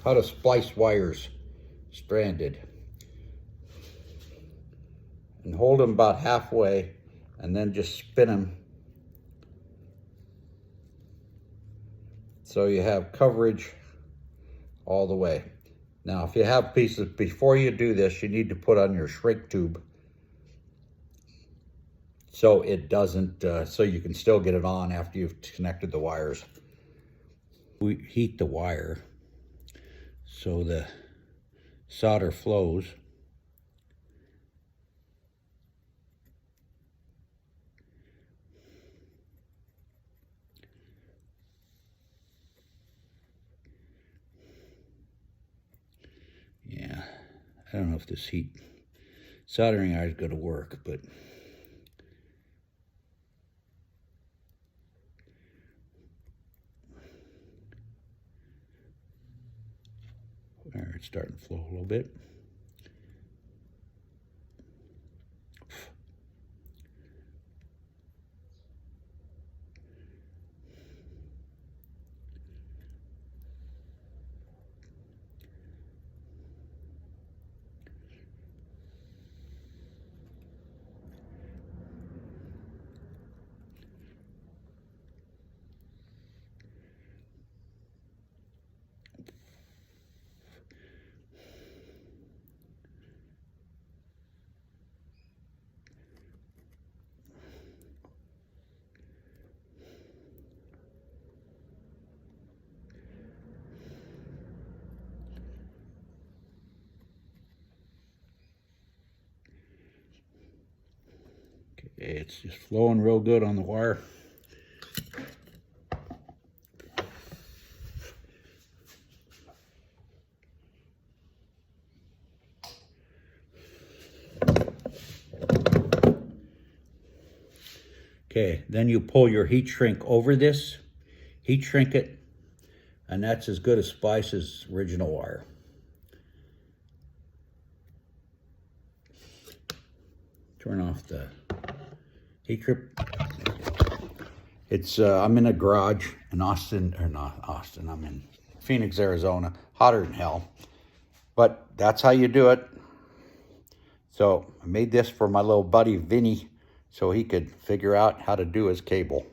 how to splice wires stranded. And hold them about halfway and then just spin them so you have coverage all the way. Now, if you have pieces, before you do this, you need to put on your shrink tube so it doesn't, so you can still get it on after you've connected the wires. We heat the wire so the solder flows. Yeah, I don't know if this soldering iron is going to work, but it's starting to flow a little bit. It's just flowing real good on the wire. Okay, then you pull your heat shrink over this, heat shrink it, and that's as good a splice as original wire. Turn off the heat shrink. It's, I'm in a garage in Austin, or not Austin, I'm in Phoenix, Arizona, hotter than hell. But that's how you do it. So I made this for my little buddy, Vinny, so he could figure out how to do his cable.